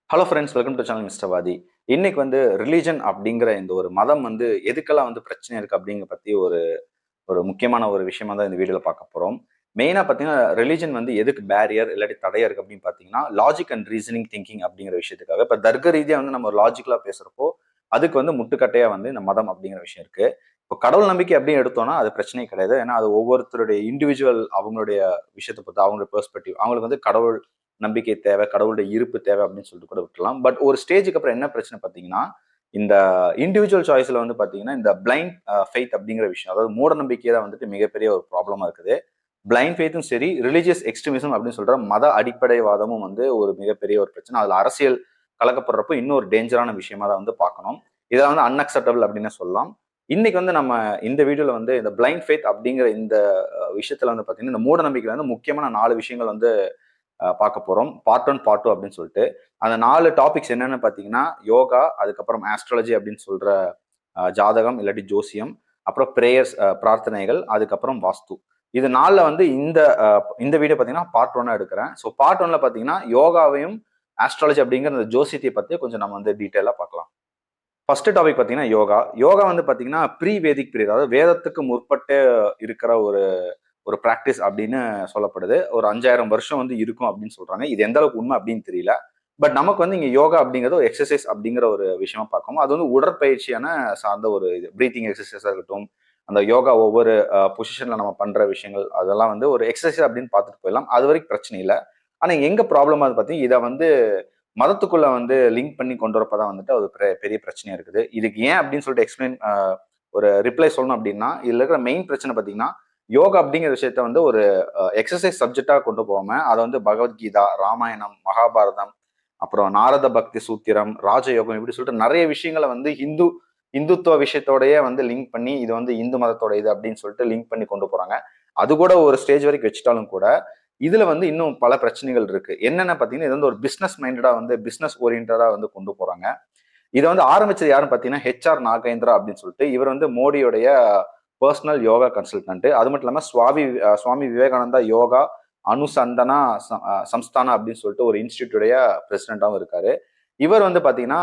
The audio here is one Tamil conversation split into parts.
Hello friends, welcome to channel mister வாதி. இன்னைக்கு வந்து ரிலீஜன் அப்படிங்கிற இந்த ஒரு மதம் வந்து எதுக்கெல்லாம் வந்து பிரச்சனை இருக்கு அப்படிங்கிற பத்தி ஒரு ஒரு முக்கியமான ஒரு விஷயமா தான் இந்த வீடியோல பார்க்க போறோம். மெயினா பார்த்தீங்கன்னா ரிலீஜன் வந்து எதுக்கு பேரியர் இல்லாட்டி தடையா இருக்கு அப்படின்னு பார்த்தீங்கன்னா லாஜிக் அண்ட் ரீசனிங் திங்கிங் அப்படிங்கிற விஷயத்துக்காக. இப்போ தர்க்க ரீதியா வந்து நம்ம லாஜிக்கலா பேசுறப்போ அதுக்கு வந்து முட்டுக்கட்டையா வந்து இந்த மதம் அப்படிங்கிற விஷயம் இருக்கு. இப்போ கடவுள் நம்பிக்கை அப்படின்னு எடுத்தோம்னா அது பிரச்சனையே கிடையாது. ஏன்னா அது ஒவ்வொருத்தருடைய இண்டிவிஜுவல் அவங்களுடைய விஷயத்தை பொறுத்து அவங்களுடைய பெர்ஸ்பெக்டிவ் அவங்களுக்கு வந்து கடவுள் நம்பிக்கை தேவை, கடவுளுடைய இருப்பு தேவை அப்படின்னு சொல்லிட்டு கூட விட்டுலாம். பட் ஒரு ஸ்டேஜுக்கு அப்புறம் என்ன பிரச்சனை பார்த்தீங்கன்னா, இந்த இண்டிவிஜுவல் சாய்ஸ்ல வந்து பார்த்தீங்கன்னா, இந்த பிளைண்ட் ஃபெய்த் அப்படிங்கிற விஷயம், அதாவது மூட நம்பிக்கை தான் வந்துட்டு மிகப்பெரிய ஒரு ப்ராப்ளமா இருக்குது. பிளைண்ட் ஃபெய்த்தும் சரி, ரிலீஜியஸ் எக்ஸ்ட்ரீமிசம் அப்படின்னு சொல்ற மத அடிப்படைவாதமும் வந்து ஒரு மிகப்பெரிய ஒரு பிரச்சனை. அதுல அரசியல் கலக்கப்படுறப்போ இன்னும் ஒரு டேஞ்சரான விஷயமா தான் வந்து பார்க்கணும். இதை வந்து அன்அக்செப்டபிள் அப்படின்னு சொல்லலாம். இன்னைக்கு வந்து நம்ம இந்த வீடியோல வந்து இந்த பிளைண்ட் ஃபெய்த் அப்படிங்கிற இந்த விஷயத்துல வந்து பாத்தீங்கன்னா, இந்த மூட நம்பிக்கையில வந்து முக்கியமான 4 விஷயங்கள் வந்து பார்க்க போறோம். பார்ட் 1, பார்ட் 2 அப்படின்னு சொல்லிட்டு. அந்த 4 டாபிக்ஸ் என்னன்னு பார்த்தீங்கன்னா, யோகா, அதுக்கப்புறம் ஆஸ்ட்ராலஜி அப்படின்னு சொல்ற ஜாதகம் இல்லாட்டி ஜோசியம், அப்புறம் பிரேயர்ஸ் பிரார்த்தனைகள், அதுக்கப்புறம் வாஸ்து. இது 4ல வந்து இந்த வீடியோ பார்த்தீங்கன்னா பார்ட் 1 எடுக்கிறேன். ஸோ பார்ட் 1ல பார்த்தீங்கன்னா யோகாவையும் ஆஸ்ட்ராலஜி அப்படிங்கிற அந்த ஜோசியத்தை பத்தி கொஞ்சம் நம்ம வந்து டீட்டெயிலா பார்க்கலாம். ஃபர்ஸ்ட் டாபிக் பார்த்தீங்கன்னா யோகா. யோகா வந்து பார்த்தீங்கன்னா ப்ரீ வேதிக் பீரியட், அதாவது வேதத்துக்கு முற்பட்டு இருக்கிற ஒரு ஒரு பிராக்டிஸ் அப்படின்னு சொல்லப்படுது. ஒரு 5000 வருஷம் வந்து இருக்கும் அப்படின்னு சொல்றாங்க. இது எந்த அளவுக்கு உண்மை அப்படின்னு தெரியல. பட் நமக்கு வந்து இங்க யோகா அப்படிங்கிறது ஒரு எக்ஸசைஸ் அப்படிங்கிற ஒரு விஷயமா பார்க்கணும். அது வந்து உடற்பயிற்சியான சார்ந்த ஒரு இது. பிரீத்திங் எக்ஸசைஸா இருக்கட்டும், அந்த யோகா ஒவ்வொரு பொசிஷன்ல நம்ம பண்ற விஷயங்கள் அதெல்லாம் வந்து ஒரு எக்ஸசைஸ் அப்படின்னு பார்த்துட்டு போயிடலாம். அது வரைக்கும் பிரச்சனை இல்லை. ஆனா எங்க ப்ராப்ளமா பார்த்தீங்கன்னா, இதை வந்து மதத்துக்குள்ள வந்து லிங்க் பண்ணி கொண்டு வரப்பதான் வந்துட்டு அது பெரிய பிரச்சனையா இருக்குது. இதுக்கு ஏன் அப்படின்னு சொல்லிட்டு எக்ஸ்பிளைன் ஒரு ரிப்ளை சொல்லணும் அப்படின்னா, இதுல இருக்கிற மெயின் பிரச்சனை பார்த்தீங்கன்னா, யோகா அப்படிங்கிற விஷயத்த வந்து ஒரு எக்ஸசைஸ் சப்ஜெக்டா கொண்டு போகாம அதை வந்து பகவத்கீதா, ராமாயணம், மகாபாரதம், அப்புறம் நாரத பக்தி சூத்திரம், ராஜயோகம் இப்படி சொல்லிட்டு நிறைய விஷயங்களை வந்து இந்துத்துவ விஷயத்தோடயே வந்து லிங்க் பண்ணி இது வந்து இந்து மதத்தோட இது அப்படின்னு சொல்லிட்டு லிங்க் பண்ணி கொண்டு போறாங்க. அது கூட ஒரு ஸ்டேஜ் வரைக்கும் வச்சுட்டாலும் கூட இதுல வந்து இன்னும் பல பிரச்சனைகள் இருக்கு. என்னென்ன பாத்தீங்கன்னா, இது வந்து ஒரு பிசினஸ் மைண்டடா வந்து பிசினஸ் ஓரியன்டா வந்து கொண்டு போறாங்க. இதை வந்து ஆரம்பிச்சது யாருன்னு பாத்தீங்கன்னா ஹெச்ஆர் நாகேந்திரா அப்படின்னு சொல்லிட்டு. இவர் வந்து மோடியோடைய பர்சனல் யோகா கன்சல்டன்ட். அது மட்டும் இல்லாம சுவாமி விவேகானந்தா யோகா அனுசந்தனா சம்ஸ்தானா அப்படின்னு சொல்லிட்டு ஒரு இன்ஸ்டிடியூட்டுடைய பிரசிடென்டாவும் இருக்காரு. இவர் வந்து பாத்தீங்கன்னா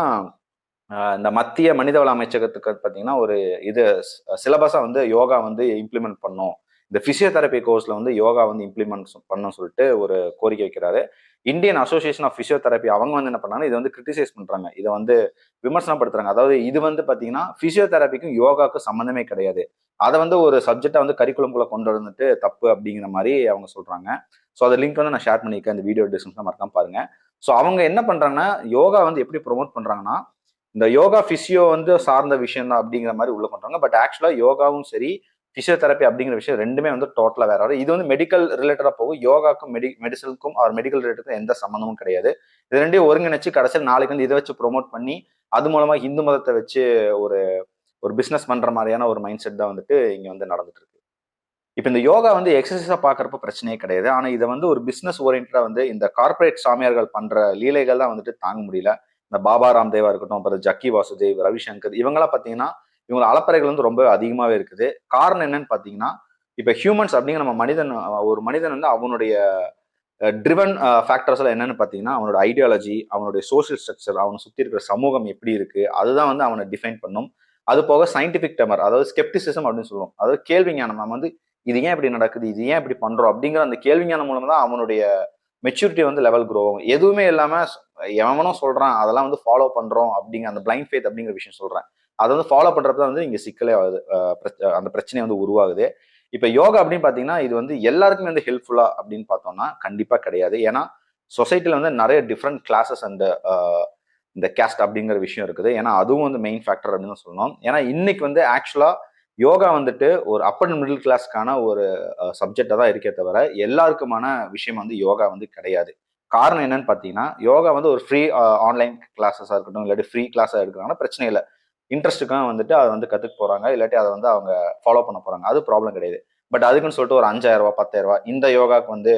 இந்த மத்திய மனிதவள அமைச்சகத்துக்கு பாத்தீங்கன்னா ஒரு இது சிலபஸா வந்து யோகா வந்து இம்ப்ளிமெண்ட் பண்ணும், இந்த பிசியோதெரபி கோர்ஸ்ல வந்து யோகா வந்து இம்ப்ளிமெண்ட் பண்ணணும் சொல்லிட்டு ஒரு கோரிக்கை வைக்கிறாரு. இந்தியன் அசோசியேஷன் ஆஃப் பிசியோதெரபி அவங்க வந்து என்ன பண்ணாங்க, இதை வந்து கிரிட்டிசைஸ் பண்றாங்க, இதை வந்து விமர்சனப்படுத்துறாங்க. அதாவது இது வந்து பாத்தீங்கன்னா பிசியோதெரபிக்கும் யோகாக்கும் சம்மந்தமே கிடையாது, அதை வந்து ஒரு சப்ஜெக்டா வந்து கரிக்குலம்குள்ள கொண்டு வந்துட்டு தப்பு அப்படிங்கிற மாதிரி அவங்க சொல்றாங்க. ஸோ அதை லிங்க் வந்து நான் ஷேர் பண்ணியிருக்கேன், இந்த வீடியோ டிஸ்கிரிப்ஷன் மறக்காம பாருங்க. ஸோ அவங்க என்ன பண்றாங்கன்னா, யோகா வந்து எப்படி ப்ரொமோட் பண்றாங்கன்னா, இந்த யோகா பிசியோ வந்து சார்ந்த விஷயம் தான் அப்படிங்கிற மாதிரி உள்ள பண்றாங்க. பட் ஆக்சுவலா யோகாவும் சரி, பிசியோதெரப்பி அப்படிங்கிற விஷயம் ரெண்டுமே வந்து டோட்டலா வேற. இது வந்து மெடிக்கல் ரிலேட்டடா போகும். யோகாக்கும் மெடிசனுக்கும் ஆர் மெடிக்கல் ரிலேட்டடுக்கும் எந்த சம்மந்தமும் கிடையாது. இது ரெண்டையும் ஒருங்கிணைச்சு கடைசியில் நாளைக்கு வந்து இதை வச்சு ப்ரொமோட் பண்ணி அது மூலமா இந்து மதத்தை வச்சு ஒரு ஒரு பிசினஸ் பண்ற மாதிரியான ஒரு மைண்ட் செட் தான் வந்துட்டு இங்க வந்து நடந்துட்டு இருக்கு. இப்ப இந்த யோகா வந்து எக்ஸசைஸா பாக்குறப்ப பிரச்சனையே கிடையாது. ஆனா இதை வந்து ஒரு பிசினஸ் ஓரியன்டா வந்து இந்த கார்பரேட் சாமியார்கள் பண்ற லீலைகள் தான் வந்துட்டு தாங்க முடியல. இந்த பாபா ராம்தேவா இருக்கட்டும், அப்புறம் ஜக்கி வாசுதேவ், ரவிசங்கர், இவங்கெல்லாம் பாத்தீங்கன்னா இவங்க அலப்பறைகள் வந்து ரொம்ப அதிகமாவே இருக்குது. காரணம் என்னன்னு பாத்தீங்கன்னா, இப்ப ஹியூமன்ஸ் அப்படிங்கிற நம்ம மனிதன், ஒரு மனிதன் வந்து அவனுடைய ட்ரிவன் ஃபேக்டர்ஸ் எல்லாம் என்னன்னு பாத்தீங்கன்னா, அவனோட ஐடியாலஜி, அவனுடைய சோசியல் ஸ்ட்ரக்சர், அவனை சுத்தி இருக்கிற சமூகம் எப்படி இருக்கு, அதுதான் வந்து அவனை டிஃபைன் பண்ணும். அது போக சயின்டிபிக் டெமர், அதாவது ஸ்கெப்டிசிசம் அப்படின்னு சொல்லுவோம், அதாவது கேள்வி ஞானம். நம்ம வந்து இது ஏன் இப்படி நடக்குது, இது ஏன் இப்படி பண்றோம் அப்படிங்கிற அந்த கேள்வி ஞானம் மூலமா தான் அவனுடைய மெச்சூரிட்டி வந்து லெவல் க்ரோ ஆகும். எதுவுமே இல்லாம எவனும் சொல்றான் அதெல்லாம் வந்து ஃபாலோ பண்றோம் அப்படிங்கிற அந்த பிளைண்ட் ஃபேத் அப்படிங்கிற விஷயம் சொல்றேன், அதை வந்து ஃபாலோ பண்றப்ப வந்து இங்க சிக்கலே ஆகுது, அந்த பிரச்சனை வந்து உருவாகுது. இப்ப யோகா அப்படின்னு பாத்தீங்கன்னா இது வந்து எல்லாருக்குமே வந்து ஹெல்ப்ஃபுல்லா அப்படின்னு பார்த்தோம்னா கண்டிப்பா கிடையாது. ஏன்னா சொசைட்டில வந்து நிறைய டிஃப்ரெண்ட் கிளாஸஸ் அண்ட் இந்த கேஸ்ட் அப்படிங்கிற விஷயம் இருக்குது. ஏன்னா அதுவும் வந்து மெயின் ஃபேக்டர் அப்படின்னு சொல்லணும். ஏன்னா இன்னைக்கு வந்து ஆக்சுவலா யோகா வந்துட்டு ஒரு அப்பர் அண்ட் மிடில் கிளாஸ்க்கான ஒரு சப்ஜெக்டா தான் இருக்கே தவிர எல்லாருக்குமான விஷயம் வந்து யோகா வந்து கிடையாது. காரணம் என்னன்னு பாத்தீங்கன்னா, யோகா வந்து ஒரு ஃப்ரீ ஆன்லைன் கிளாஸஸா இருக்கட்டும், இல்லாட்டி ஃப்ரீ கிளாஸா எடுக்கிறாங்கன்னா பிரச்சனை இல்லை. இன்ட்ரெஸ்ட்டுக்காக வந்துட்டு அதை வந்து கத்துக்க போறாங்க, இல்லாட்டி அதை வந்து அவங்க ஃபாலோ பண்ண போறாங்க, அது ப்ராப்ளம் கிடையாது. பட் அதுக்குன்னு சொல்லிட்டு ஒரு 5000 ரூபாய் 10,000 இந்த யோகாக்கு வந்து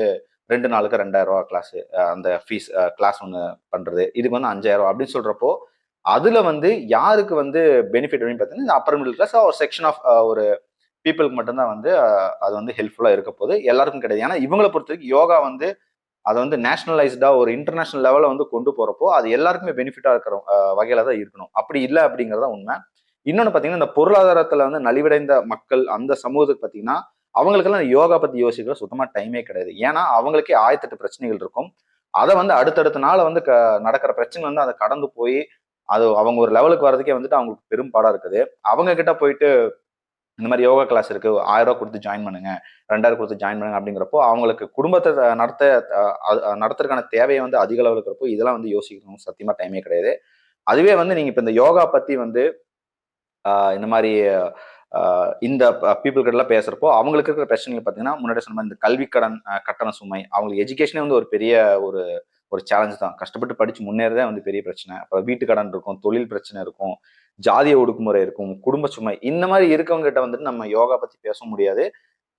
2 நாளுக்கு 2000 கிளாஸ், அந்த ஃபீஸ் கிளாஸ் ஒன்று பண்றது, இதுக்கு வந்து 5000 அப்படின்னு சொல்றப்போ அதுல வந்து யாருக்கு வந்து பெனிஃபிட் அப்படின்னு பார்த்தீங்கன்னா, இந்த அப்பர் மிடில் கிளாஸ் ஒரு செக்ஷன் ஆஃப் ஒரு பீப்புளுக்கு மட்டும்தான் வந்து அது வந்து ஹெல்ப்ஃபுல்லா இருக்க போது, எல்லாருக்கும் கிடையாது. ஏன்னா இவங்களை பொறுத்த வரைக்கும் யோகா வந்து அதை வந்து நேஷனலைஸ்டா ஒரு இன்டர்நேஷனல் லெவலில் வந்து கொண்டு போறப்போ அது எல்லாருக்குமே பெனிஃபிட்டா இருக்கிற வகையில தான் இருக்கணும். அப்படி இல்லை அப்படிங்கிறதா உண்மை. இன்னொன்னு பாத்தீங்கன்னா, இந்த பொருளாதாரத்துல வந்து நலிவடைந்த மக்கள் அந்த சமூகத்துக்கு பாத்தீங்கன்னா, அவங்களுக்கெல்லாம் யோகா பத்தி யோசிக்கிற சுத்தமா டைமே கிடையாது. ஏன்னா அவங்களுக்கே 1008 பிரச்சனைகள் இருக்கும். அதை வந்து அடுத்தடுத்த நாள் வந்து நடக்கிற பிரச்சனை வந்து அதை கடந்து போய் அது அவங்க ஒரு லெவலுக்கு வர்றதுக்கே வந்துட்டு அவங்களுக்கு பெரும் பாடா இருக்குது. அவங்க கிட்ட போயிட்டு இந்த மாதிரி யோகா கிளாஸ் இருக்கு, 1000 கொடுத்து ஜாயின் பண்ணுங்க, 2000 கொடுத்து ஜாயின் பண்ணுங்க அப்படிங்கிறப்போ அவங்களுக்கு குடும்பத்தை நடத்துறதுக்கான தேவையை வந்து அதிக அளவில் இருக்கிறப்போ இதெல்லாம் வந்து யோசிக்கணும் சத்தியமா டைமே கிடையாது. அதுவே வந்து நீங்க இப்ப இந்த யோகா பத்தி வந்து இந்த மாதிரி இந்த பீப்புள் கிட்ட எல்லாம் பேசுறப்போ அவங்களுக்கு இருக்கிற பிரச்சனைகள் பார்த்தீங்கன்னா, முன்னாடி சொன்ன மாதிரி இந்த கல்வி கடன், கட்டண சுமை, அவங்களுக்கு எஜுகேஷனே வந்து ஒரு பெரிய ஒரு ஒரு சேலஞ்ச் தான். கஷ்டப்பட்டு படிச்சு முன்னேறதே வந்து பெரிய பிரச்சனை. அப்புறம் வீட்டு கடன் இருக்கும், தொழில் பிரச்சனை இருக்கும், ஜாதிய ஒடுக்குமுறை இருக்கும், குடும்ப சுமை. இந்த மாதிரி இருக்கவங்க கிட்ட வந்துட்டு நம்ம யோகா பத்தி பேச முடியாது.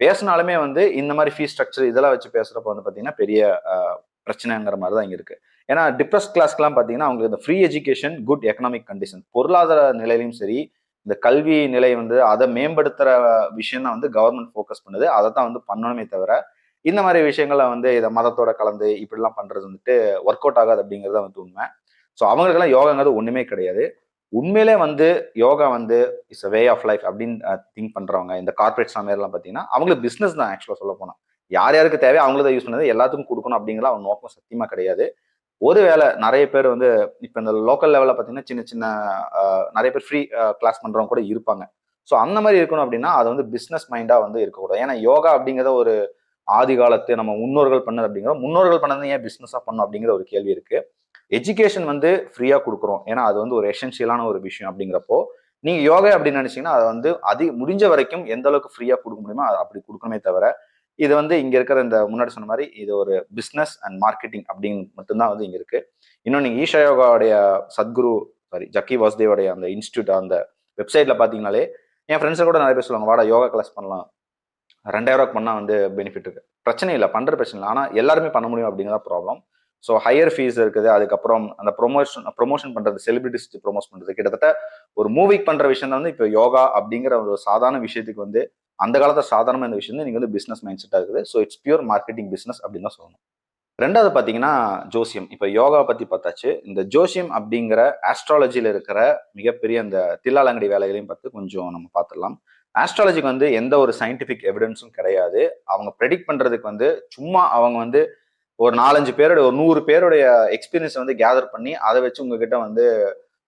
பேசினாலுமே வந்து இந்த மாதிரி ஃபீஸ் ஸ்ட்ரக்சர் இதெல்லாம் வச்சு பேசுறப்ப வந்து பாத்தீங்கன்னா பெரிய பிரச்சனைங்கிற மாதிரி தான் இங்க இருக்கு. ஏன்னா டிப்ரெஸ் கிளாஸ்க்குலாம் பாத்தீங்கன்னா அவங்களுக்கு இந்த free education, good economic condition, பொருளாதார நிலையிலும் சரி, இந்த கல்வி நிலை வந்து அதை மேம்படுத்துற விஷயம் தான் வந்து கவர்மெண்ட் ஃபோக்கஸ் பண்ணுது. அதை தான் வந்து பண்ணணுமே தவிர இந்த மாதிரி விஷயங்கள வந்து இதை மதத்தோட கலந்து இப்படிலாம் பண்றது வந்துட்டு ஒர்க் அவுட் ஆகாது அப்படிங்கிறது வந்து உண்மை. ஸோ அவங்களுக்கெல்லாம் யோகாங்கிறது ஒண்ணுமே கிடையாது. உண்மையிலே வந்து யோகா வந்து it's a way of life அப்படின்னு திங்க் பண்றவங்க இந்த கார்பரேட் சமையல்லாம் பார்த்தீங்கன்னா அவங்களுக்கு பிசினஸ் தான். ஆக்சுவலாக சொல்ல போனா யார் யாருக்கு தேவையோ அவங்கள தான் யூஸ் பண்ணது, எல்லாத்துக்கும் கொடுக்கணும் அப்படிங்கிற அவங்க நோக்கம் சத்தியமா கிடையாது. ஒருவேளை நிறைய பேர் வந்து இப்ப இந்த லோக்கல் லெவல்ல பாத்தீங்கன்னா சின்ன சின்ன நிறைய பேர் ஃப்ரீ கிளாஸ் பண்றவங்க கூட இருப்பாங்க. ஸோ அந்த மாதிரி இருக்கணும் அப்படின்னா அது வந்து பிசினஸ் மைண்டா வந்து இருக்கக்கூடாது. ஏன்னா யோகா அப்படிங்கிறத ஒரு ஆதி காலத்து நம்ம முன்னோர்கள் பண்ணது அப்படிங்கிற முன்னோர்கள் பண்ணது ஏன் பிசினஸா பண்ணும் அப்படிங்கிற ஒரு கேள்வி இருக்கு. எஜுகேஷன் வந்து ஃப்ரீயா கொடுக்குறோம், ஏன்னா அது வந்து ஒரு எசென்சியலான ஒரு விஷயம். அப்படிங்கிறப்போ நீங்க யோகா அப்படின்னு நினைச்சீங்கன்னா அதை வந்து முடிஞ்ச வரைக்கும் எந்த அளவுக்கு ஃப்ரீயா கொடுக்க முடியுமோ அதை அப்படி கொடுக்கணுமே தவிர இது வந்து இங்க இருக்கிற இந்த முன்னாடி சொன்ன மாதிரி இது ஒரு பிசினஸ் அண்ட் மார்க்கெட்டிங் அப்படின்னு மட்டும்தான் வந்து இங்க இருக்கு. இன்னும் நீங்க ஈஷா யோகாவுடைய சத்குரு ஜக்கி வாசுதேவோடைய அந்த இன்ஸ்டியூட் அந்த வெப்சைட்ல பாத்தீங்கன்னாலே என் ஃப்ரெண்ட்ஸை கூட நிறைய பேர் சொல்லுவாங்க, வாடா யோகா கிளாஸ் பண்ணலாம், 2000 பண்ணா வந்து பெனிஃபிட் இருக்கு. பிரச்சனை இல்லை, பண்ற பிரச்சனை இல்லை, ஆனா எல்லாருமே பண்ண முடியும் அப்படிங்கிறத ப்ராப்ளம். ஸோ ஹையர் ஃபீஸ் இருக்குது. அதுக்கப்புறம் அந்த ப்ரொமோஷன் பண்றது, செலிபிரிட்டிஸ் ப்ரொமோட் பண்றது, கிட்டத்தட்ட ஒரு மூவிக்கு பண்ற விஷயம் தான் வந்து இப்போ யோகா அப்படிங்கிற ஒரு சாதாரண விஷயத்துக்கு வந்து அந்த காலத்துல சாதாரணமா இந்த விஷயம் நீங்க வந்து பிசினஸ் மைண்ட் செட்டா இருக்குது. So it's pure marketing business அப்படின்னு தான் சொல்லணும். ரெண்டாவது பாத்தீங்கன்னா ஜோசியம். இப்ப யோகா பத்தி பார்த்தாச்சு. இந்த ஜோசியம் அப்படிங்கிற ஆஸ்ட்ராலஜில இருக்கிற மிகப்பெரிய அந்த தில்லாலங்கடி வேலைகளையும் பார்த்து கொஞ்சம் நம்ம பார்த்துடலாம். ஆஸ்ட்ராலஜிக்கு வந்து எந்த ஒரு சயின்டிபிக் எவிடன்ஸும் கிடையாது. அவங்க ப்ரெடிக்ட் பண்றதுக்கு வந்து சும்மா அவங்க வந்து ஒரு 4-5 பேரோட ஒரு 100 பேருடைய எக்ஸ்பீரியன்ஸ் வந்து கேதர் பண்ணி அதை வச்சு உங்ககிட்ட வந்து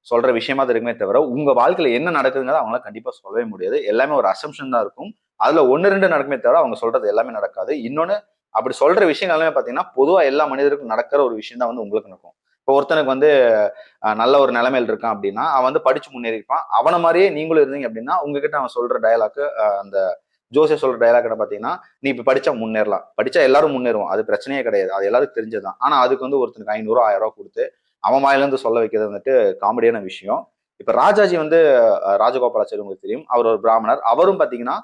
சொல்ற விஷயமா தான் இருக்குமே தவிர உங்க வாழ்க்கையில என்ன நடக்குதுங்கிறத அவங்களால கண்டிப்பா சொல்லவே முடியாது. எல்லாமே ஒரு அசம்ஷன் தான் இருக்கும். அதுல 1-2 நடக்குமே தவிர அவங்க சொல்றது எல்லாமே நடக்காது. இன்னொன்னு அப்படி சொல்ற விஷயங்கள் எல்லாமே பாத்தீங்கன்னா பொதுவா எல்லா மனிதருக்கும் நடக்கிற ஒரு விஷயம் தான் வந்து உங்களுக்கு நடக்கும். இப்போ ஒருத்தனுக்கு வந்து நல்ல ஒரு நிலைமையில் இருக்கான் அப்படின்னா அவன் வந்து படிச்சு முன்னேறி இருப்பான். அவனை மாதிரியே நீங்களும் இருந்தீங்க அப்படின்னா உங்ககிட்ட அவன் சொல்ற டயலாக்கு அந்த ஜோசிய சொல்ற டயலாக் என்ன பாத்தீங்கன்னா, நீ இப்ப படிச்சா முன்னேறலாம், படிச்சா எல்லாரும் முன்னேறுவோம், அது பிரச்சனையே கிடையாது, அது எல்லாருக்கும் தெரிஞ்சதுதான். ஆனா அதுக்கு வந்து ஒருத்தனுக்கு 500 1000 கொடுத்து அவன் வாயில இருந்து சொல்ல வைக்கிறது வந்துட்டு காமெடியான விஷயம். இப்ப ராஜாஜி வந்து ராஜகோபாலாச்சாரி உங்களுக்கு தெரியும், அவர் ஒரு பிராமணர். அவரும் பாத்தீங்கன்னா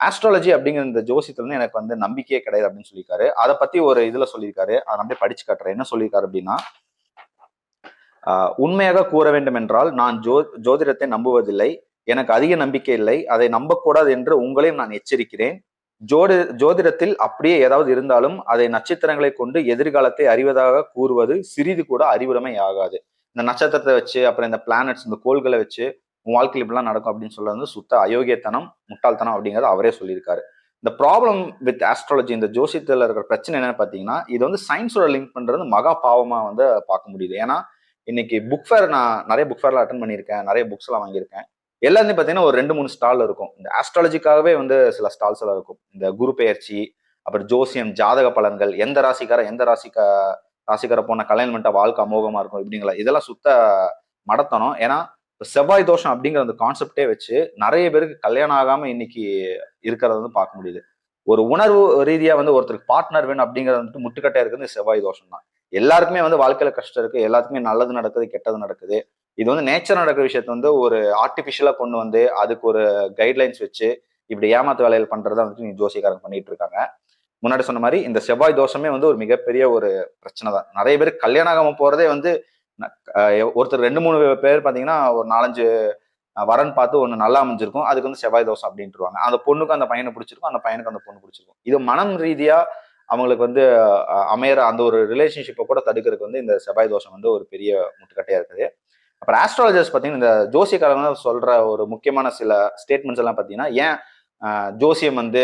ஆஸ்ட்ராலஜி அப்படிங்கிற இந்த ஜோசியத்துல வந்து எனக்கு வந்து நம்பிக்கையே கிடையாது அப்படின்னு சொல்லியிருக்காரு. அதை பத்தி ஒரு இதுல சொல்லியிருக்காரு, அதை அப்படியே படிச்சு காட்டுறேன். என்ன சொல்லியிருக்காரு அப்படின்னா, உண்மையாக கூற வேண்டும் என்றால் நான் ஜோதிடத்தை நம்புவதில்லை, எனக்கு அதிக நம்பிக்கை இல்லை, அதை நம்பக்கூடாது என்று உங்களையும் நான் எச்சரிக்கிறேன். ஜோதிடத்தில் அப்படியே ஏதாவது இருந்தாலும் அதை நட்சத்திரங்களை கொண்டு எதிர்காலத்தை அறிவதாக கூறுவது சிறிது கூட அறிவுடைமை ஆகாது. இந்த நட்சத்திரத்தை வச்சு அப்புறம் இந்த பிளானட்ஸ் இந்த கோள்களை வச்சு உன் வாழ்க்கையில் இப்படிலாம் நடக்கும் அப்படின்னு சொல்றது வந்து சுத்த அயோக்கியத்தனம், முட்டாள்தனம் அப்படிங்கறத அவரே சொல்லியிருக்காரு. இந்த ப்ராப்ளம் வித் ஆஸ்ட்ராலஜி, இந்த ஜோசியத்துல இருக்கிற பிரச்சனை என்னன்னு பாத்தீங்கன்னா, இது வந்து சயின்ஸோட லிங்க் பண்றது மகா பாவமா வந்து பார்க்க முடியுது. ஏன்னா இன்னைக்கு புக் ஃபேர், நான் நிறைய புக் ஃபேர்ல அட்டன் பண்ணியிருக்கேன், நிறைய புக்ஸ் எல்லாம் வாங்கியிருக்கேன். எல்லாத்தையும் பார்த்தீங்கன்னா ஒரு 2-3 ஸ்டால் இருக்கும். இந்த ஆஸ்ட்ராலஜிக்காகவே வந்து சில ஸ்டால்ஸ் எல்லாம் இருக்கும். இந்த குரு பெயர்ச்சி, அப்புறம் ஜோசியம், ஜாதக பலன்கள், எந்த ராசிக்கார போன கல்யாணம் பண்ணிட்டா வாழ்க்கை அமோகமா இருக்கும் இப்படிங்களா, இதெல்லாம் சுத்த மடத்தனம். ஏன்னா செவ்வாய் தோஷம் அப்படிங்கிற அந்த கான்செப்டே வச்சு நிறைய பேருக்கு கல்யாணம் ஆகாம இன்னைக்கு இருக்கிறத வந்து பார்க்க முடியுது. ஒரு உணர்வு ரீதியா வந்து ஒருத்தருக்கு பார்ட்னர் வேணும் அப்படிங்கிறது வந்துட்டு முட்டுக்கட்டையா இருக்குது செவ்வாய் தோஷம் தான். எல்லாருக்குமே வந்து வாழ்க்கையில கஷ்டம் இருக்கு, எல்லாத்துக்குமே நல்லது நடக்குது, கெட்டது நடக்குது. இது வந்து நேச்சர் நடக்கிற விஷயத்த வந்து ஒரு ஆர்டிபிஷியலா கொண்டு வந்து அதுக்கு ஒரு கைட்லைன்ஸ் வச்சு இப்படி ஏமாத்து வேலைகள் பண்றதை வந்துட்டு நீங்க ஜோசியக்காரங்க பண்ணிட்டு இருக்காங்க. முன்னாடி சொன்ன மாதிரி இந்த செவ்வாய் தோஷமே வந்து ஒரு மிகப்பெரிய ஒரு பிரச்சனை தான். நிறைய பேர் கல்யாணம் ஆகாம போறதே வந்து ஒருத்தர் 2-3 பேர் பாத்தீங்கன்னா ஒரு 4-5 வரன் பார்த்து ஒண்ணு நல்லா அமைஞ்சிருக்கும், அதுக்கு வந்து செவ்வாய் தோஷம் அப்படின்ட்டுருவாங்க. அந்த பொண்ணுக்கு அந்த பையனை பிடிச்சிருக்கும், அந்த பையனுக்கு அந்த பொண்ணு பிடிச்சிருக்கும். இது மனம் ரீதியா அவங்களுக்கு வந்து அமையற அந்த ஒரு ரிலேஷன்ஷிப்பை கூட தடுக்கிறதுக்கு வந்து இந்த செவ்வாய் தோஷம் வந்து ஒரு பெரிய முட்டுக்கட்டையா இருக்குது. அப்புறம் ஆஸ்ட்ராலஜர்ஸ் பார்த்தீங்கன்னா இந்த ஜோசியக்காரங்க சொல்ற ஒரு முக்கியமான சில ஸ்டேட்மெண்ட்ஸ் எல்லாம் பார்த்தீங்கன்னா ஏன் ஜோசியம் வந்து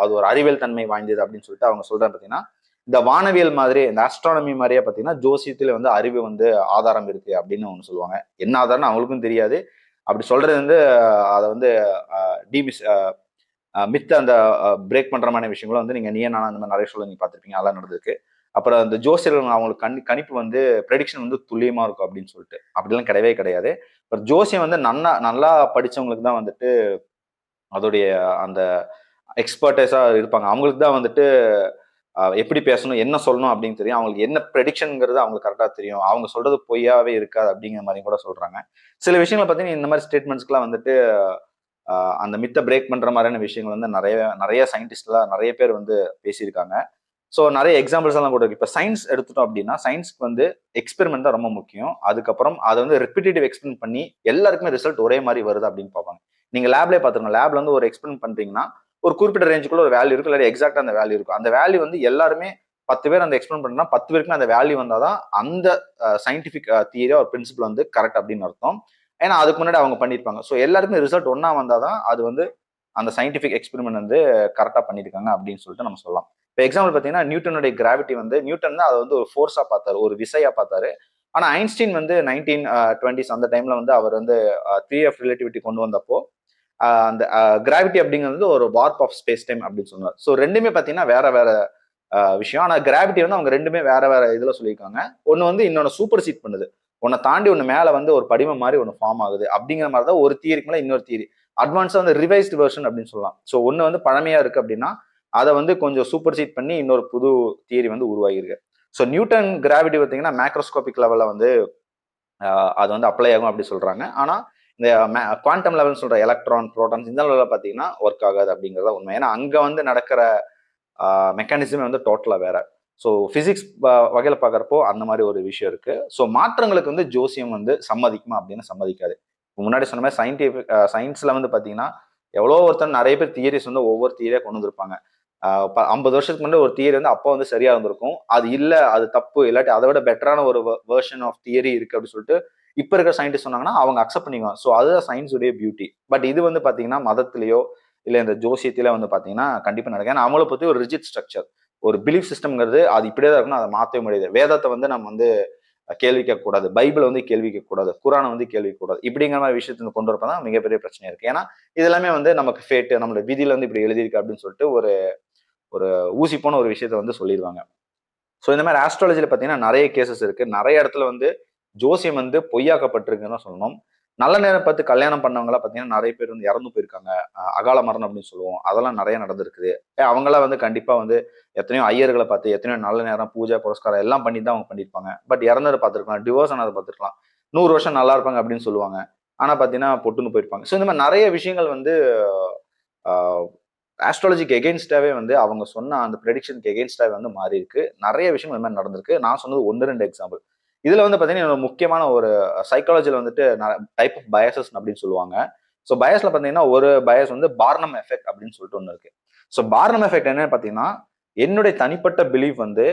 அது ஒரு அறிவியல் தன்மை வாய்ந்தது அப்படின்னு சொல்லிட்டு அவங்க சொல்றாங்க. பார்த்தீங்கன்னா இந்த வானவியல் மாதிரி இந்த ஆஸ்ட்ரானமி மாதிரியே பார்த்தீங்கன்னா ஜோசியத்துல வந்து அறிவு வந்து ஆதாரம் இருக்கு அப்படின்னு ஒன்று சொல்லுவாங்க. என்ன ஆதாரம்னு அவங்களுக்கும் தெரியாது. அப்படி சொல்றது வந்து அதை வந்து டிமிஸ் மித்த அந்த பிரேக் பண்ற மாதிரி விஷயங்களும் வந்து நீங்க நீ நான் அந்த மாதிரி நிறைய சொல்ல நீங்க பார்த்துருப்பீங்க, அதெல்லாம் நடந்திருக்கு. அப்புறம் அந்த ஜோசியர்கள் அவங்களுக்கு கணிப்பு வந்து ப்ரெடிக்ஷன் வந்து துல்லியமா இருக்கும் அப்படின்னு சொல்லிட்டு அப்படிலாம் கிடையவே கிடையாது. அப்புறம் ஜோசியம் வந்து நல்லா நல்லா படிச்சவங்களுக்கு தான் வந்துட்டு அதோடைய அந்த எக்ஸ்பர்டைஸா இருப்பாங்க. அவங்களுக்கு தான் வந்துட்டு எப்படி பேசணும், என்ன சொல்லணும் அப்படின்னு தெரியும். அவங்களுக்கு என்ன ப்ரெடிக்ஷனுங்கிறது அவங்களுக்கு கரெக்டா தெரியும். அவங்க சொல்றது பொய்யாவே இருக்காது அப்படிங்கிற மாதிரி கூட சொல்றாங்க. சில விஷயங்களை பார்த்தீங்கன்னா இந்த மாதிரி ஸ்டேட்மெண்ட்ஸ்க்குலாம் வந்துட்டு அந்த மித்த பிரேக் பண்ற மாதிரியான விஷயங்கள் வந்து நிறைய நிறைய சயின்டிஸ்ட்லாம் நிறைய பேர் வந்து பேசியிருக்காங்க. ஸோ நிறைய எக்ஸாம்பிள்ஸ் எல்லாம் கூட இருக்கு. இப்போ சயின்ஸ் எடுத்துட்டோம் அப்படின்னா சயின்ஸ்க்கு வந்து எக்ஸ்பெரிமெண்ட் தான் ரொம்ப முக்கியம். அதுக்கப்புறம் அதை வந்து ரிப்பீட்டேட்டிவ் எக்ஸ்பெரிமெண்ட் பண்ணி எல்லாருக்குமே ரிசல்ட் ஒரே மாதிரி வருது அப்படின்னு பார்ப்பாங்க. நீங்க லேப்லேயே பார்த்துருங்க, லேப்ல வந்து ஒரு எக்ஸ்பெரிமெண்ட் பண்றீங்கன்னா ஒரு குறிப்பிட்ட ரேஞ்சுக்குள்ள ஒரு வேல்யூ இருக்கு, இல்லை எக்ஸாக்டா அந்த வேல்யூ இருக்கும். அந்த வேல்யூ வந்து எல்லாருமே 10 பேர் அந்த எக்ஸ்பெரிமெண்ட் பண்ணா 10 பேருக்குமே அந்த வேல்யூ வந்தாதான் அந்த சயின்டிபிக் தியரி ஒரு பிரின்சிபல் வந்து கரெக்ட் அப்படின்னு அர்த்தம். ஏன்னா அதுக்கு முன்னாடி அவங்க பண்ணியிருப்பாங்க. ஸோ எல்லாருக்குமே ரிசல்ட் ஒன்னா வந்தாதான் அது வந்து அந்த சயின்டிபிக் எக்ஸ்பெரிமெண்ட் வந்து கரெக்டா பண்ணியிருக்காங்க அப்படின்னு சொல்லிட்டு நம்ம சொல்லலாம். இப்போ எக்ஸாம்பிள் பார்த்தீங்கன்னா நியூட்டனுடைய கிராவிட்டி வந்து நியூட்டன் தான் அதை வந்து ஒரு ஃபோர்ஸா பார்த்தாரு, ஒரு விசையா பார்த்தாரு. ஆனா ஐன்ஸ்டீன் வந்து 1920s அந்த டைம்ல வந்து அவர் வந்து தியரி ஆஃப் ரிலேட்டிவிட்டி கொண்டு வந்தப்போ அந்த கிராவிட்டி அப்படிங்கிறது ஒரு வார்ப் ஆஃப் ஸ்பேஸ் டைம் அப்படின்னு சொன்னார். ஸோ ரெண்டுமே பார்த்தீங்கன்னா வேற வேற விஷயம். ஆனா கிராவிட்டி வந்து அவங்க ரெண்டுமே வேற வேற இதுல சொல்லியிருக்காங்க. ஒன்னு வந்து இன்னொன்னு சூப்பர் சீட் பண்ணுது, உன்னை தாண்டி ஒன்று மேல வந்து ஒரு படிமம் மாதிரி ஒன்று ஃபார்ம் ஆகுது அப்படிங்கிற மாதிரி தான் ஒரு தியரிக்கு மேலே இன்னொரு தியரி அட்வான்ஸா வந்து ரிவைஸ்டு வெர்ஷன் அப்படின்னு சொல்லலாம். ஸோ ஒன்று வந்து பழமையா இருக்கு அப்படின்னா அதை வந்து கொஞ்சம் சூப்பர் சீட் பண்ணி இன்னொரு புது தியரி வந்து உருவாகிருக்கு. ஸோ நியூட்டன் கிராவிட்டி பார்த்தீங்கன்னா மேக்ரோஸ்கோபிக் லெவலில் வந்து அது வந்து அப்ளை ஆகும் அப்படி சொல்றாங்க. ஆனா இந்த குவாண்டம் லெவல் சொல்ற எலக்ட்ரான் புரோட்டான்ஸ் இந்த லெவலில் பார்த்தீங்கன்னா ஒர்க் ஆகாது அப்படிங்கிறத உண்மை. ஏன்னா அங்க வந்து நடக்கிற மெக்கானிசமே வந்து டோட்டலா வேற. ஸோ பிசிக்ஸ் வகையில் பார்க்குறப்போ அந்த மாதிரி ஒரு விஷயம் இருக்கு. ஸோ மாற்றங்களுக்கு வந்து ஜோசியம் வந்து சம்மதிக்குமா அப்படின்னு சம்மதிக்காது. முன்னாடி சொன்ன மாதிரி சயின்ஸ்ல வந்து பார்த்தீங்கன்னா எவ்வளோ ஒருத்தர் நிறைய பேர் தியரிஸ் வந்து ஒவ்வொரு தியரியா கொண்டு வந்திருப்பாங்க. 50 வருஷத்துக்கு முன்னாடி ஒரு தியரி வந்து அப்போ வந்து சரியா இருந்திருக்கும். அது இல்லை, அது தப்பு, இல்லாட்டி அதை விட பெட்டரான ஒரு வெர்ஷன் ஆஃப் தியரி இருக்கு அப்படின்னு சொல்லிட்டு இப்ப இருக்கிற சயின்டிஸ்ட் சொன்னாங்கன்னா அவங்க அக்செப்ட் பண்ணிக்குவாங்க. ஸோ அதுதான் சயின்ஸுடைய பியூட்டி. பட் இது வந்து பாத்தீங்கன்னா மதத்திலேயோ இல்ல இந்த ஜோசியத்தில வந்து பாத்தீங்கன்னா கண்டிப்பா நடக்கும். ஏன்னா அவங்கள பத்தி ஒரு ரிஜிட் ஸ்ட்ரக்சர், ஒரு பிலீஃப் சிஸ்டம்ங்கிறது அது இப்படியே தான் இருக்கணும், அதை மாற்றவே முடியாது. வேதத்தை வந்து நம்ம வந்து கேள்வி கேட்கக்கூடாது, பைபிளை வந்து கேள்வி கேட்கக்கூடாது, குரானை வந்து கேள்வி கூடாது, இப்படிங்கிற மாதிரி விஷயத்தை கொண்டு வரப்பதான் மிகப்பெரிய பிரச்சனை இருக்கு. ஏன்னா இது எல்லாமே வந்து நமக்கு ஃபேட்டு, நம்மளோட விதியில வந்து இப்படி எழுதியிருக்கு அப்படின்னு சொல்லிட்டு ஒரு ஒரு ஊசி போன ஒரு விஷயத்த வந்து சொல்லிடுவாங்க. ஸோ இந்த மாதிரி ஆஸ்ட்ராலஜியில் பார்த்தீங்கன்னா நிறைய கேசஸ் இருக்கு. நிறைய இடத்துல வந்து ஜோசியம் வந்து பொய்யாக்கப்பட்டிருக்குன்னு தான் சொல்லணும். நல்ல நேரம் பார்த்து கல்யாணம் பண்ணவங்களா பார்த்தீங்கன்னா நிறைய பேர் வந்து இறந்து போயிருக்காங்க. அகால மரணம் அப்படின்னு சொல்லுவோம், அதெல்லாம் நிறைய நடந்திருக்குது. அவங்களாம் வந்து கண்டிப்பா வந்து எத்தனையோ ஐயர்களை பார்த்து எத்தனையோ நல்ல நேரம் பூஜை புரஸ்காரம் எல்லாம் பண்ணி தான் அவங்க பண்ணியிருப்பாங்க. பட் இறந்ததை பார்த்துருக்கலாம், டிவோர்ஸ் ஆனதை பார்த்துருக்கலாம், 100 வருஷம் நல்லா இருப்பாங்க அப்படின்னு சொல்லுவாங்க. ஆனா பார்த்தீங்கன்னா பொட்டுன்னு போயிருப்பாங்க. ஸோ இந்த மாதிரி நிறைய விஷயங்கள் வந்து ஆஸ்ட்ராலஜிக்கு எகெயின்ஸ்டாவே வந்து அவங்க சொன்ன அந்த ப்ரெடிக்ஷனுக்கு எகெயின்ஸ்டாவே வந்து மாறி இருக்கு. நிறைய விஷயங்கள் இந்த மாதிரி நடந்திருக்கு. நான் சொன்னது 1, 2 எக்ஸாம்பிள். இதுல வந்து பாத்தீங்கன்னா முக்கியமான ஒரு சைக்காலஜில வந்துட்டு டைப் ஆஃப் பயசஸ் அப்படின்னு சொல்லுவாங்க. ஸோ பயஸ்ல பாத்தீங்கன்னா ஒரு பயஸ் வந்து பார்னம் எஃபெக்ட் அப்படின்னு சொல்லிட்டு ஒன்று இருக்கு. ஸோ பார்னம் எஃபெக்ட் என்னன்னு பாத்தீங்கன்னா என்னுடைய தனிப்பட்ட பிலீஃப் வந்து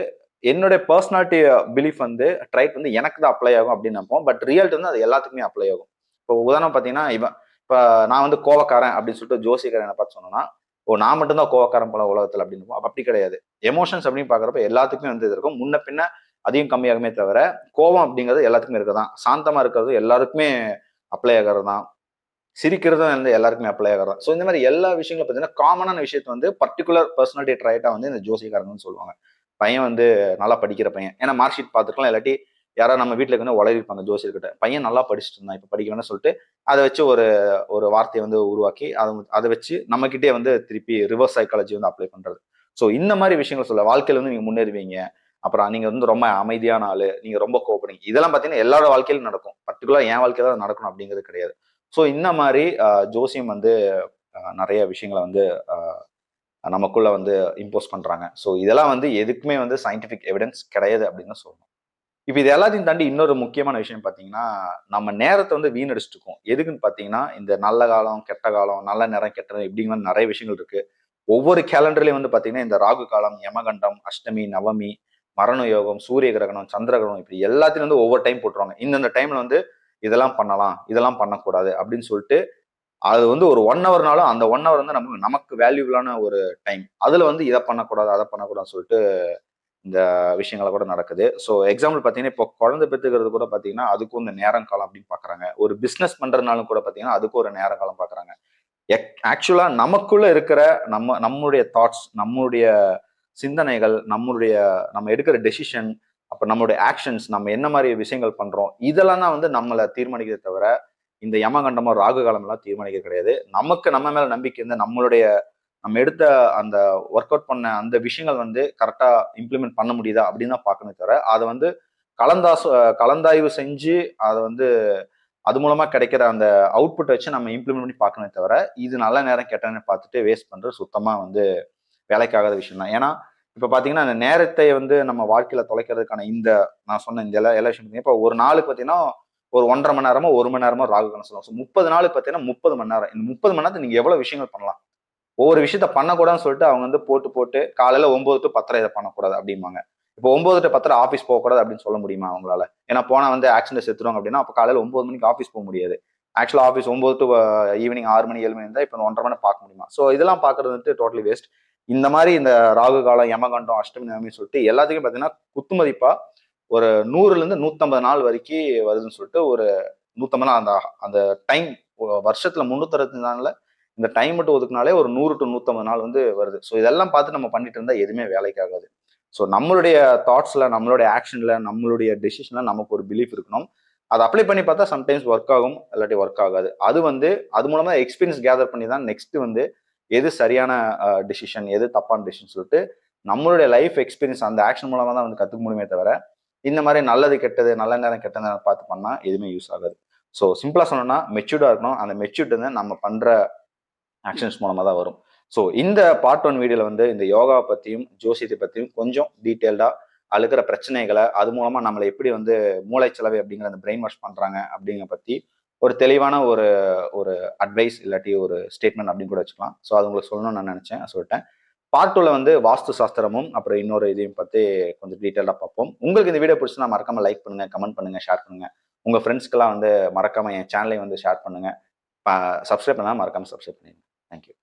என்னுடைய பர்சனாலிட்டி பிலீஃப் வந்து ட்ரைட் வந்து எனக்கு தான் அப்ளை ஆகும் அப்படின்னு நினைப்போம். பட் ரியாலிட்டி வந்து அது எல்லாத்துக்குமே அப்ளை ஆகும். இப்போ உதாரணம் பாத்தீங்கன்னா இப்போ நான் வந்து கோவக்காரன் அப்படின்னு சொல்லிட்டு ஜோசியக்காரன் என்ன பார்த்து சொன்னோம்னா, ஓ நான் மட்டும்தான் கோவக்காரன் போல உலகத்துல அப்படின்னு அப்படி கிடையாது. எமோஷன்ஸ் அப்படின்னு பாக்குறப்ப எல்லாத்துக்குமே வந்து இது இருக்கும். முன்ன பின்ன அதிகம் கம்மியாகுமே தவிர கோவம் அப்படிங்கிறது எல்லாத்துக்குமே இருக்குதான். சாந்தமா இருக்கிறது எல்லாருக்குமே அப்ளை ஆகிறது தான். சிரிக்கிறதும் வந்து எல்லாருக்குமே அப்ளை ஆகிறது. ஸோ இந்த மாதிரி எல்லா விஷயங்களும் பார்த்தீங்கன்னா காமனான விஷயத்த வந்து பர்டிகுலர் பர்சனாலிட்டி ட்ரைட்டா வந்து இந்த ஜோசியக்காரங்கன்னு சொல்லுவாங்க. பையன் வந்து நல்லா படிக்கிற பையன், ஏன்னா மார்க் ஷீட் பார்த்துக்கலாம், இல்லாட்டி யாராவது நம்ம வீட்டில் வந்து உளறிருப்பாங்க ஜோசியர்கிட்ட, பையன் நல்லா படிச்சுட்டு இருந்தான் இப்போ படிக்கலன்னு சொல்லிட்டு அதை வச்சு ஒரு ஒரு வார்த்தையை வந்து உருவாக்கி அதை வச்சு நம்மகிட்டே வந்து திருப்பி ரிவர்ஸ் சைக்காலஜி வந்து அப்ளை பண்றது. ஸோ இந்த மாதிரி விஷயங்கள் சொல்ல வாழ்க்கையில வந்து நீங்க முன்னேறுவீங்க, அப்புறம் நீங்க வந்து ரொம்ப அமைதியான ஆளு, நீங்க ரொம்ப கோவப்படுங்க, இதெல்லாம் பார்த்தீங்கன்னா எல்லாரோட வாழ்க்கையிலும் நடக்கும். பர்டிகுலர் என் வாழ்க்கையில தான் நடக்கணும் அப்படிங்கிறது கிடையாது. ஸோ இந்த மாதிரி ஜோசியம் வந்து நிறைய விஷயங்களை வந்து நமக்குள்ள வந்து இம்போஸ் பண்றாங்க. ஸோ இதெல்லாம் வந்து எதுக்குமே வந்து சயின்டிபிக் எவிடன்ஸ் கிடையாது அப்படின்னு சொல்லணும். இப்போ இது எல்லாத்தையும் தாண்டி இன்னொரு முக்கியமான விஷயம் பார்த்தீங்கன்னா, நம்ம நேரத்தை வந்து வீணடிச்சுட்டு இருக்கோம். எதுக்குன்னு பார்த்தீங்கன்னா, இந்த நல்ல காலம், கெட்ட காலம், நல்ல நேரம், கெட்ட நேரம் இப்படிங்கிற நிறைய விஷயங்கள் இருக்கு. ஒவ்வொரு கேலண்டர்லயும் வந்து பாத்தீங்கன்னா இந்த ராகு காலம், யமகண்டம், அஷ்டமி, நவமி, மரண யோகம், சூரிய கிரகணம், சந்திர கிரகணம், இப்படி எல்லாத்தையும் வந்து ஒவ்வொரு டைம் போட்டுருவாங்க. இந்தந்த டைம்ல வந்து இதெல்லாம் பண்ணலாம், இதெல்லாம் பண்ணக்கூடாது அப்படின்னு சொல்லிட்டு அது வந்து ஒரு 1 ஹவர்னாலும் அந்த 1 ஹவர் வந்து நமக்கு நமக்கு வேல்யூபிளான ஒரு டைம். அதுல வந்து இதை பண்ணக்கூடாது, அதை பண்ணக்கூடாதுன்னு சொல்லிட்டு இந்த விஷயங்கள கூட நடக்குது. ஸோ எக்ஸாம்பிள் பார்த்தீங்கன்னா, இப்போ குழந்தை பெத்துக்கிறது கூட பார்த்தீங்கன்னா, அதுக்கும் இந்த நேரம் காலம் அப்படின்னு பார்க்குறாங்க. ஒரு பிசினஸ் பண்றதுனாலும் கூட பார்த்தீங்கன்னா, அதுக்கும் ஒரு நேரம் காலம் பார்க்குறாங்க. ஆக்சுவலா நமக்குள்ள இருக்கிற நம்முடைய தாட்ஸ், நம்முடைய சிந்தனைகள், நம்ம எடுக்கிற டெசிஷன், அப்ப நம்மளுடைய ஆக்ஷன்ஸ், நம்ம என்ன மாதிரி விஷயங்கள் பண்றோம், இதெல்லாம் தான் வந்து நம்மள தீர்மானிக்கிறதே தவிர, இந்த யமகண்டமோ, ராகு காலம் எல்லாம் தீர்மானிக்க கிடையாது. நமக்கு நம்ம மேல நம்பிக்கை இருந்து நம்ம எடுத்த அந்த ஒர்க் அவுட் பண்ண அந்த விஷயங்கள் வந்து கரெக்டா இம்ப்ளிமெண்ட் பண்ண முடியுதா அப்படின்னு தான் பார்க்கணுமே தவிர, அதை வந்து கலந்தாய்வு செஞ்சு அதை வந்து அது மூலமா கிடைக்கிற அந்த அவுட்புட் வச்சு நம்ம இம்ப்ளிமெண்ட் பண்ணி பார்க்கணுமே தவிர, இது நல்ல நேரம் கெட்ட நேரம் பார்த்துட்டு வேஸ்ட் பண்றது சுத்தமா வந்து வேலைக்காகாத விஷயம் தான். ஏன்னா இப்ப பாத்தீங்கன்னா அந்த நேரத்தை வந்து நம்ம வாழ்க்கையில தொலைக்கிறதுக்கான நான் சொன்ன இந்த எல்லா விஷயம் இப்ப ஒரு நாளுக்கு பாத்தீங்கன்னா ஒரு 1.5 மணி நேரமோ 1 மணி நேரமோ ராகு காலம் சொல்லுவாங்க. 30 நாளுக்கு பாத்தீங்கன்னா 30 மணி நேரம். இந்த 30 மணி நேரத்துக்கு நீங்க எவ்வளவு விஷயங்கள் பண்ணலாம். ஒவ்வொரு விஷயத்த பண்ணக்கூடாதுன்னு சொல்லிட்டு அவங்க வந்து போட்டு காலையில 9 to 10:30 இதை பண்ணக்கூடாது அப்படிம்பாங்க. இப்போ 9 to 10:30 ஆஃபீஸ் போகக்கூடாது அப்படின்னு சொல்ல முடியுமா அவங்களால? ஏன்னா போனா வந்து ஆக்சிடென்ட் செத்துருவாங்க அப்படின்னா அப்ப காலையில 9 மணிக்கு ஆஃபீஸ் போக முடியாது. ஆக்சுவலா ஆஃபீஸ் 9 to ஈவினிங் 6 மணி 7 மணி இருந்தா இப்போ 1.5 மணி பார்க்க முடியுமா? ஸோ இதெல்லாம் பார்க்கறது வந்து டோட்டலி வேஸ்ட். இந்த மாதிரி இந்த ராகு காலம், யமகண்டம், அஷ்டமி நவமின்னு சொல்லிட்டு எல்லாத்துக்கும் பார்த்தீங்கன்னா குத்து மதிப்பா ஒரு 100ல இருந்து 150 நாள் வரைக்கும் வருதுன்னு சொல்லிட்டு ஒரு 150 நாள் அந்த அந்த டைம் வருஷத்துல 365 நாள்ல இந்த டைம் மட்டும் ஒதுக்குனாலே ஒரு 100 to 150 நாள் வந்து வருது. ஸோ இதெல்லாம் பார்த்து நம்ம பண்ணிட்டு இருந்தா எதுவுமே வேலைக்கு ஆகாது. ஸோ நம்மளுடைய தாட்ஸ்ல, நம்மளுடைய ஆக்ஷன்ல, நம்மளுடைய டெசிஷன்ல நமக்கு ஒரு பிலீஃப் இருக்கணும். அதை அப்ளை பண்ணி பார்த்தா சம்டைம்ஸ் ஒர்க் ஆகும், இல்லாட்டி ஒர்க் ஆகாது. அது மூலமா எக்ஸ்பீரியன்ஸ் கேதர் பண்ணி தான் நெக்ஸ்ட் வந்து எது சரியான டெசிஷன், எது தப்பான டெசிஷன் சொல்லிட்டு நம்மளுடைய லைஃப் எக்ஸ்பீரியன்ஸ் அந்த ஆக்ஷன் மூலமா தான் வந்து கத்துக்க முடியுமே தவிர, இந்த மாதிரி நல்லது கெட்டது, நல்ல நேரம் கெட்ட நேரம் பார்த்து பண்ணா எதுவுமே யூஸ் ஆகாது. ஸோ சிம்பிளா சொல்லணும்னா மெச்சூர்டா இருக்கணும். அந்த மெச்சூர்ட் வந்து நம்ம பண்ற ஆக்ஷன்ஸ் மூலமா தான் வரும். ஸோ இந்த பார்ட் 1 வீடியோல வந்து இந்த யோகா பத்தியும் ஜோசியத்தை பத்தியும் கொஞ்சம் டீட்டெயில்டா அழுக்கிற பிரச்சனைகளை, அது மூலமா நம்மளை எப்படி வந்து மூளைச்சலவை அப்படிங்கிற அந்த பிரெயின் வாஷ் பண்றாங்க அப்படிங்கிற பத்தி ஒரு தெளிவான ஒரு ஒரு அட்வைஸ் இல்லாட்டி ஒரு ஸ்டேட்மெண்ட் அப்படின்னு கூட வச்சுக்கலாம். ஸோ அது உங்களுக்கு சொல்லணும்னு நான் நினைச்சேன், சொல்லிட்டேன். பார்ட் 2ல வந்து வாஸ்து சாஸ்திரமும் அப்புறம் இன்னொரு இதையும் பத்தி கொஞ்சம் டீட்டெயிலாக பார்ப்போம். உங்களுக்கு இந்த வீடியோ பிடிச்சுன்னா மறக்காம லைக் பண்ணுங்க, கமெண்ட் பண்ணுங்க, ஷேர் பண்ணுங்க. உங்க ஃப்ரெண்ட்ஸ்க்கெல்லாம் வந்து மறக்காம என் சேனலை வந்து ஷேர் பண்ணுங்க. சப்ஸ்கிரைப் பண்ணாம மறக்காம சப்ஸ்கிரைப் பண்ணிடுங்க. தேங்க்யூ.